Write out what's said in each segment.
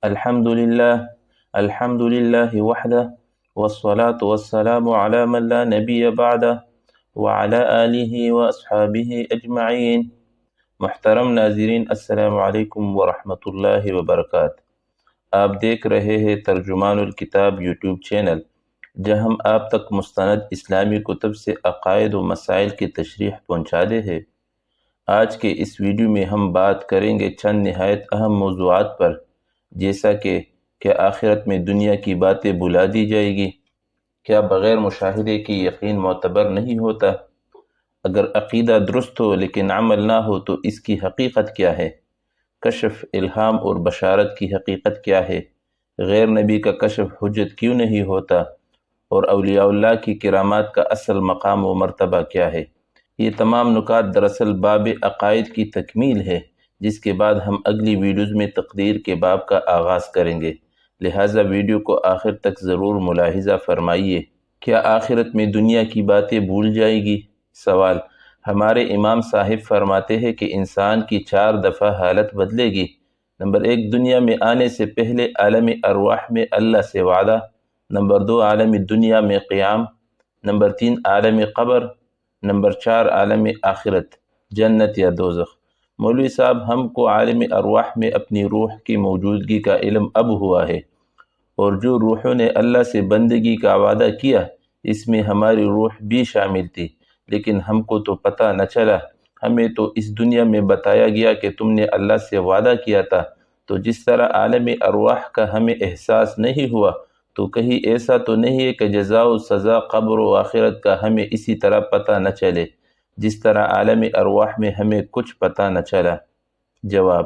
الحمد لله الحمد لله وحده والصلاة والسلام على من لا نبي بعده وعلى آله وأصحابه أجمعین۔ محترم ناظرین، السلام علیکم ورحمۃ اللہ وبرکاتہ۔ آپ دیکھ رہے ہیں ترجمان الکتاب یوٹیوب چینل، جہاں ہم آپ تک مستند اسلامی کتب سے عقائد و مسائل کی تشریح پہنچاتے ہیں۔ آج کے اس ویڈیو میں ہم بات کریں گے چند نہایت اہم موضوعات پر، جیسا کہ کیا آخرت میں دنیا کی باتیں بھلا دی جائے گی؟ کیا بغیر مشاہدے کی یقین معتبر نہیں ہوتا؟ اگر عقیدہ درست ہو لیکن عمل نہ ہو تو اس کی حقیقت کیا ہے؟ کشف، الہام اور بشارت کی حقیقت کیا ہے؟ غیر نبی کا کشف حجت کیوں نہیں ہوتا؟ اور اولیاء اللہ کی کرامات کا اصل مقام و مرتبہ کیا ہے؟ یہ تمام نکات دراصل باب عقائد کی تکمیل ہے، جس کے بعد ہم اگلی ویڈیوز میں تقدیر کے باب کا آغاز کریں گے، لہٰذا ویڈیو کو آخر تک ضرور ملاحظہ فرمائیے۔ کیا آخرت میں دنیا کی باتیں بھول جائے گی؟ سوال: ہمارے امام صاحب فرماتے ہیں کہ انسان کی 4 دفعہ حالت بدلے گی۔ نمبر 1، دنیا میں آنے سے پہلے عالم ارواح میں اللہ سے وعدہ۔ نمبر 2، عالم دنیا میں قیام۔ نمبر 3، عالم قبر۔ نمبر 4، عالم آخرت، جنت یا دوزخ۔ مولوی صاحب، ہم کو عالم ارواح میں اپنی روح کی موجودگی کا علم اب ہوا ہے، اور جو روحوں نے اللہ سے بندگی کا وعدہ کیا اس میں ہماری روح بھی شامل تھی، لیکن ہم کو تو پتہ نہ چلا۔ ہمیں تو اس دنیا میں بتایا گیا کہ تم نے اللہ سے وعدہ کیا تھا، تو جس طرح عالم ارواح کا ہمیں احساس نہیں ہوا، تو کہیں ایسا تو نہیں ہے کہ جزا و سزا قبر و آخرت کا ہمیں اسی طرح پتہ نہ چلے جس طرح عالم ارواح میں ہمیں کچھ پتہ نہ چلا؟ جواب: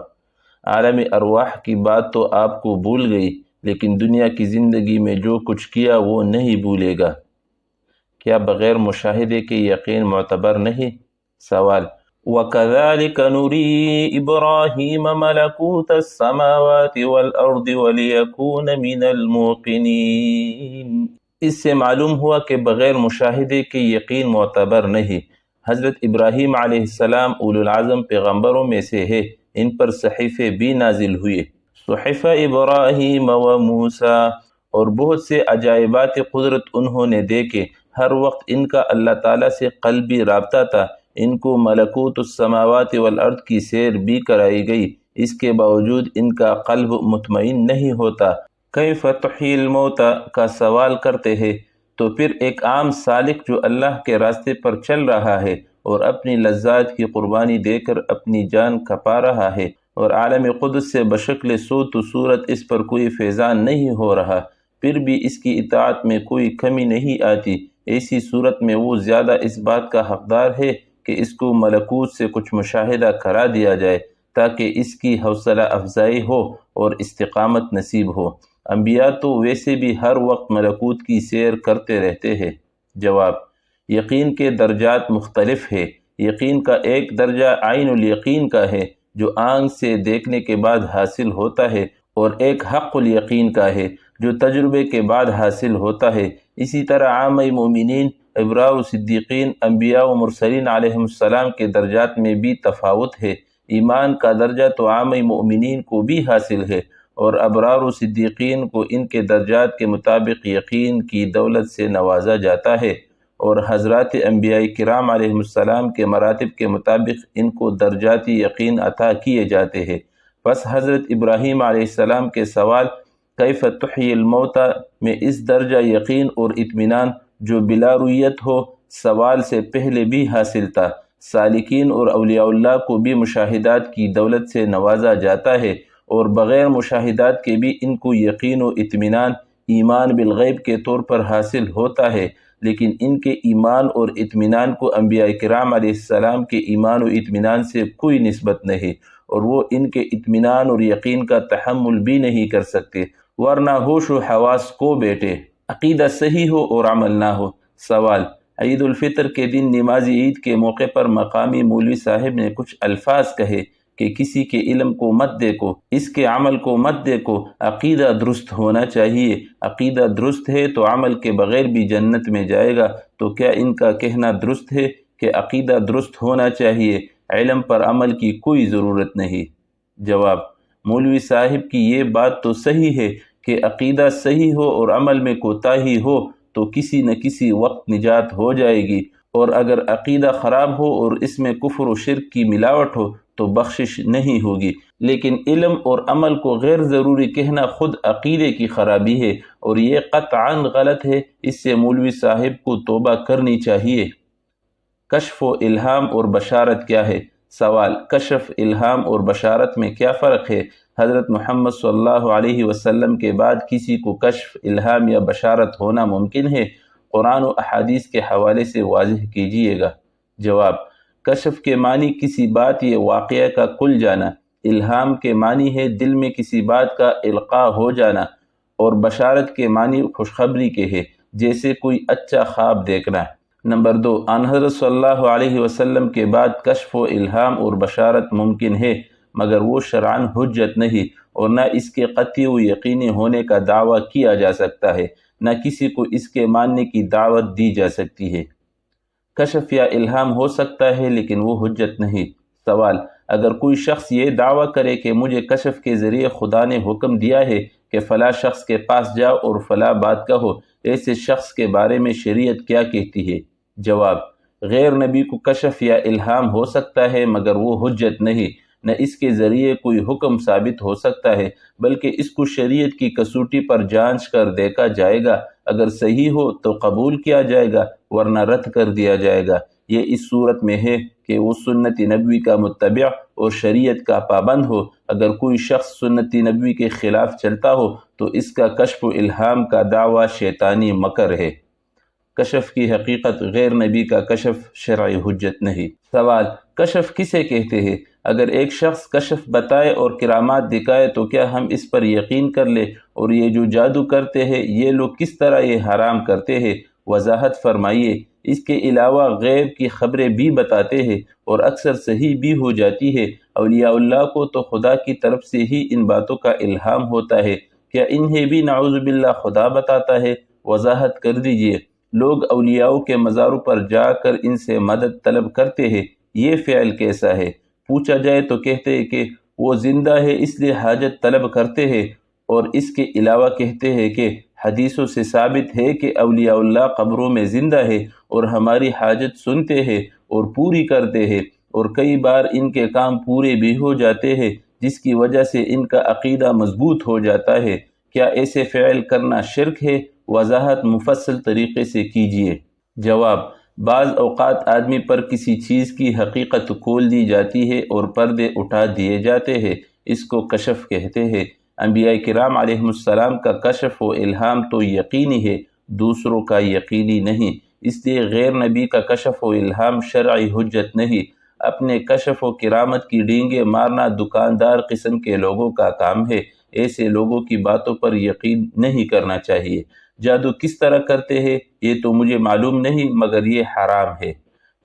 عالم ارواح کی بات تو آپ کو بھول گئی، لیکن دنیا کی زندگی میں جو کچھ کیا وہ نہیں بھولے گا۔ کیا بغیر مشاہدے کے یقین معتبر نہیں؟ سوال: وَكَذَلِكَ نُرِي إِبْرَاهِيمَ مَلَكُوتَ السَّمَاوَاتِ وَالْأَرْضِ وَلِيَكُونَ مِنَ الْمُوقِنِينَ۔ اس سے معلوم ہوا کہ بغیر مشاہدے کے یقین معتبر نہیں۔ حضرت ابراہیم علیہ السلام اولو العزم پیغمبروں میں سے ہے، ان پر صحیفے بھی نازل ہوئے، صحف ابراہیم و موسیٰ، اور بہت سے عجائبات قدرت انہوں نے دیکھے۔ ہر وقت ان کا اللہ تعالیٰ سے قلبی رابطہ تھا۔ ان کو ملکوت السماوات والارض کی سیر بھی کرائی گئی، اس کے باوجود ان کا قلب مطمئن نہیں ہوتا۔ کیف تحیی الموتى کا سوال کرتے ہیں، تو پھر ایک عام سالک جو اللہ کے راستے پر چل رہا ہے اور اپنی لذات کی قربانی دے کر اپنی جان کھپا رہا ہے، اور عالم قدس سے بشکل صوت و صورت اس پر کوئی فیضان نہیں ہو رہا، پھر بھی اس کی اطاعت میں کوئی کمی نہیں آتی، ایسی صورت میں وہ زیادہ اس بات کا حقدار ہے کہ اس کو ملکوت سے کچھ مشاہدہ کرا دیا جائے تاکہ اس کی حوصلہ افزائی ہو اور استقامت نصیب ہو۔ انبیاء تو ویسے بھی ہر وقت ملکوت کی سیر کرتے رہتے ہیں۔ جواب: یقین کے درجات مختلف ہے۔ یقین کا ایک درجہ عین الیقین کا ہے، جو آنکھ سے دیکھنے کے بعد حاصل ہوتا ہے، اور ایک حق الیقین کا ہے، جو تجربے کے بعد حاصل ہوتا ہے۔ اسی طرح عام مومنین، ابرار و صدیقین، انبیاء و مرسلین علیہم السلام کے درجات میں بھی تفاوت ہے۔ ایمان کا درجہ تو عام مومنین کو بھی حاصل ہے، اور ابرار و صدیقین کو ان کے درجات کے مطابق یقین کی دولت سے نوازا جاتا ہے، اور حضرات انبیاء کرام علیہم السلام کے مراتب کے مطابق ان کو درجاتی یقین عطا کیے جاتے ہیں۔ بس حضرت ابراہیم علیہ السلام کے سوال کیف تحیی الموتى میں اس درجہ یقین اور اطمینان جو بلا رویت ہو، سوال سے پہلے بھی حاصل تھا۔ سالکین اور اولیاء اللہ کو بھی مشاہدات کی دولت سے نوازا جاتا ہے، اور بغیر مشاہدات کے بھی ان کو یقین و اطمینان، ایمان بالغیب کے طور پر حاصل ہوتا ہے، لیکن ان کے ایمان اور اطمینان کو انبیاء کرام علیہ السلام کے ایمان و اطمینان سے کوئی نسبت نہیں، اور وہ ان کے اطمینان اور یقین کا تحمل بھی نہیں کر سکتے، ورنہ ہوش و حواس کو بیٹے عقیدہ صحیح ہو اور عمل نہ ہو۔ سوال: عید الفطر کے دن نماز عید کے موقع پر مقامی مولوی صاحب نے کچھ الفاظ کہے کہ کسی کے علم کو مت دیکھو، اس کے عمل کو مت دیکھو، عقیدہ درست ہونا چاہیے۔ عقیدہ درست ہے تو عمل کے بغیر بھی جنت میں جائے گا۔ تو کیا ان کا کہنا درست ہے کہ عقیدہ درست ہونا چاہیے، علم پر عمل کی کوئی ضرورت نہیں؟ جواب: مولوی صاحب کی یہ بات تو صحیح ہے کہ عقیدہ صحیح ہو اور عمل میں کوتاہی ہو تو کسی نہ کسی وقت نجات ہو جائے گی، اور اگر عقیدہ خراب ہو اور اس میں کفر و شرک کی ملاوٹ ہو تو بخشش نہیں ہوگی۔ لیکن علم اور عمل کو غیر ضروری کہنا خود عقیدے کی خرابی ہے، اور یہ قطعاً غلط ہے۔ اس سے مولوی صاحب کو توبہ کرنی چاہیے۔ کشف و الہام اور بشارت کیا ہے؟ سوال: کشف، الہام اور بشارت میں کیا فرق ہے؟ حضرت محمد صلی اللہ علیہ وسلم کے بعد کسی کو کشف، الہام یا بشارت ہونا ممکن ہے؟ قرآن و احادیث کے حوالے سے واضح کیجیے گا۔ جواب: کشف کے معنی کسی بات یا واقعہ کا کھل جانا، الہام کے معنی ہے دل میں کسی بات کا القاء ہو جانا، اور بشارت کے معنی خوشخبری کے ہے، جیسے کوئی اچھا خواب دیکھنا۔ نمبر 2، آن حضرت صلی اللہ علیہ وسلم کے بعد کشف و الہام اور بشارت ممکن ہے، مگر وہ شرعاً حجت نہیں، اور نہ اس کے قطعی و یقینی ہونے کا دعویٰ کیا جا سکتا ہے، نہ کسی کو اس کے ماننے کی دعوت دی جا سکتی ہے۔ کشف یا الہام ہو سکتا ہے لیکن وہ حجت نہیں۔ سوال: اگر کوئی شخص یہ دعویٰ کرے کہ مجھے کشف کے ذریعے خدا نے حکم دیا ہے کہ فلاں شخص کے پاس جاؤ اور فلاں بات کہو، ایسے شخص کے بارے میں شریعت کیا کہتی ہے؟ جواب: غیر نبی کو کشف یا الہام ہو سکتا ہے مگر وہ حجت نہیں، نہ اس کے ذریعے کوئی حکم ثابت ہو سکتا ہے، بلکہ اس کو شریعت کی کسوٹی پر جانچ کر دیکھا جائے گا، اگر صحیح ہو تو قبول کیا جائے گا ورنہ رد کر دیا جائے گا۔ یہ اس صورت میں ہے کہ وہ سنت نبوی کا متبع اور شریعت کا پابند ہو۔ اگر کوئی شخص سنت نبوی کے خلاف چلتا ہو تو اس کا کشف و الہام کا دعویٰ شیطانی مکر ہے۔ کشف کی حقیقت، غیر نبی کا کشف شرعی حجت نہیں۔ سوال: کشف کسے کہتے ہیں؟ اگر ایک شخص کشف بتائے اور کرامات دکھائے تو کیا ہم اس پر یقین کر لیں؟ اور یہ جو جادو کرتے ہیں یہ لوگ کس طرح یہ حرام کرتے ہیں؟ وضاحت فرمائیے۔ اس کے علاوہ غیب کی خبریں بھی بتاتے ہیں اور اکثر صحیح بھی ہو جاتی ہے۔ اولیاء اللہ کو تو خدا کی طرف سے ہی ان باتوں کا الہام ہوتا ہے، کیا انہیں بھی نعوذ باللہ خدا بتاتا ہے؟ وضاحت کر دیجیے۔ لوگ اولیاء کے مزاروں پر جا کر ان سے مدد طلب کرتے ہیں، یہ فعل کیسا ہے؟ پوچھا جائے تو کہتے ہیں کہ وہ زندہ ہے اس لیے حاجت طلب کرتے ہیں، اور اس کے علاوہ کہتے ہیں کہ حدیثوں سے ثابت ہے کہ اولیاء اللہ قبروں میں زندہ ہے اور ہماری حاجت سنتے ہیں اور پوری کرتے ہیں، اور کئی بار ان کے کام پورے بھی ہو جاتے ہیں، جس کی وجہ سے ان کا عقیدہ مضبوط ہو جاتا ہے۔ کیا ایسے فعل کرنا شرک ہے؟ وضاحت مفصل طریقے سے کیجیے۔ جواب: بعض اوقات آدمی پر کسی چیز کی حقیقت کھول دی جاتی ہے اور پردے اٹھا دیے جاتے ہیں، اس کو کشف کہتے ہیں۔ انبیاء کرام علیہ السلام کا کشف و الہام تو یقینی ہے، دوسروں کا یقینی نہیں، اس لیے غیر نبی کا کشف و الہام شرعی حجت نہیں۔ اپنے کشف و کرامت کی ڈینگیں مارنا دکاندار قسم کے لوگوں کا کام ہے، ایسے لوگوں کی باتوں پر یقین نہیں کرنا چاہیے۔ جادو کس طرح کرتے ہیں یہ تو مجھے معلوم نہیں، مگر یہ حرام ہے۔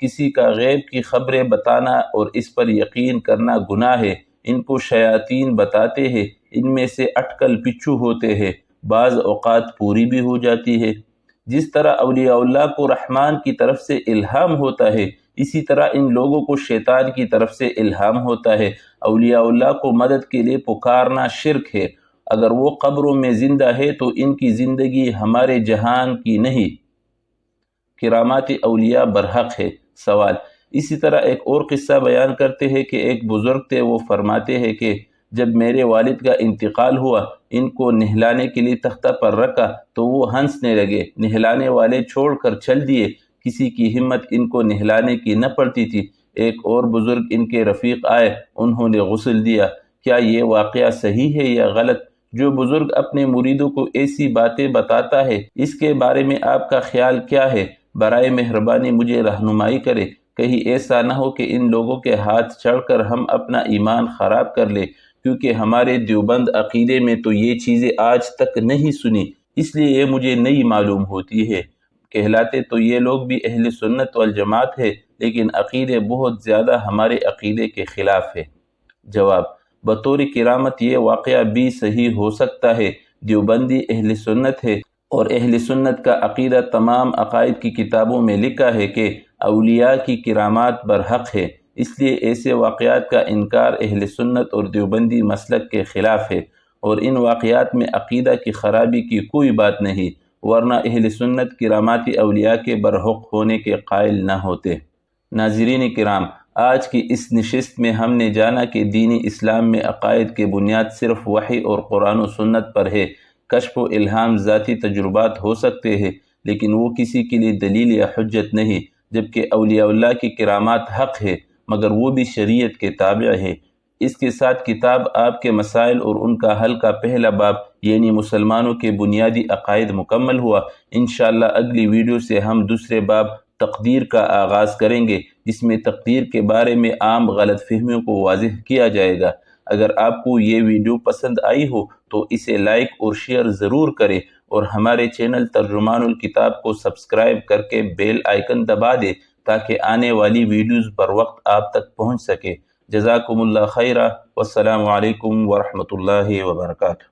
کسی کا غیب کی خبریں بتانا اور اس پر یقین کرنا گناہ ہے۔ ان کو شیاطین بتاتے ہیں، ان میں سے اٹکل پچھو ہوتے ہیں، بعض اوقات پوری بھی ہو جاتی ہے۔ جس طرح اولیاء اللہ کو رحمان کی طرف سے الہام ہوتا ہے، اسی طرح ان لوگوں کو شیطان کی طرف سے الہام ہوتا ہے۔ اولیاء اللہ کو مدد کے لیے پکارنا شرک ہے۔ اگر وہ قبروں میں زندہ ہے تو ان کی زندگی ہمارے جہان کی نہیں۔ کرامات اولیاء برحق ہے۔ سوال: اسی طرح ایک اور قصہ بیان کرتے ہیں کہ ایک بزرگ تھے، وہ فرماتے ہیں کہ جب میرے والد کا انتقال ہوا، ان کو نہلانے کے لیے تختہ پر رکھا تو وہ ہنسنے لگے، نہلانے والے چھوڑ کر چل دیے، کسی کی ہمت ان کو نہلانے کی نہ پڑتی تھی۔ ایک اور بزرگ ان کے رفیق آئے، انہوں نے غسل دیا۔ کیا یہ واقعہ صحیح ہے یا غلط؟ جو بزرگ اپنے مریدوں کو ایسی باتیں بتاتا ہے، اس کے بارے میں آپ کا خیال کیا ہے؟ برائے مہربانی مجھے رہنمائی کرے، کہیں ایسا نہ ہو کہ ان لوگوں کے ہاتھ چڑھ کر ہم اپنا ایمان خراب کر لیں، کیونکہ ہمارے دیوبند عقیدے میں تو یہ چیزیں آج تک نہیں سنی، اس لیے یہ مجھے نئی معلوم ہوتی ہے۔ کہلاتے تو یہ لوگ بھی اہل سنت والجماعت ہے، لیکن عقیدے بہت زیادہ ہمارے عقیدے کے خلاف ہے۔ جواب: بطور کرامت یہ واقعہ بھی صحیح ہو سکتا ہے۔ دیوبندی اہل سنت ہے، اور اہل سنت کا عقیدہ تمام عقائد کی کتابوں میں لکھا ہے کہ اولیاء کی کرامات برحق ہے۔ اس لیے ایسے واقعات کا انکار اہل سنت اور دیوبندی مسلک کے خلاف ہے، اور ان واقعات میں عقیدہ کی خرابی کی کوئی بات نہیں، ورنہ اہل سنت کرامات اولیاء کے برحق ہونے کے قائل نہ ہوتے۔ ناظرین کرام، آج کی اس نشست میں ہم نے جانا کہ دین اسلام میں عقائد کی بنیاد صرف وحی اور قرآن و سنت پر ہے۔ کشف و الہام ذاتی تجربات ہو سکتے ہیں، لیکن وہ کسی کے لیے دلیل یا حجت نہیں، جبکہ اولیاء اللہ کی کرامات حق ہے، مگر وہ بھی شریعت کے تابع ہے۔ اس کے ساتھ کتاب آپ کے مسائل اور ان کا حل کا پہلا باب یعنی مسلمانوں کے بنیادی عقائد مکمل ہوا۔ انشاءاللہ اگلی ویڈیو سے ہم دوسرے باب تقدیر کا آغاز کریں گے، جس میں تقدیر کے بارے میں عام غلط فہمیوں کو واضح کیا جائے گا۔ اگر آپ کو یہ ویڈیو پسند آئی ہو تو اسے لائک اور شیئر ضرور کریں، اور ہمارے چینل ترجمان الکتاب کو سبسکرائب کر کے بیل آئیکن دبا دیں تاکہ آنے والی ویڈیوز پر وقت آپ تک پہنچ سکے۔ جزاکم اللہ خیرہ، والسلام علیکم ورحمۃ اللہ وبرکاتہ۔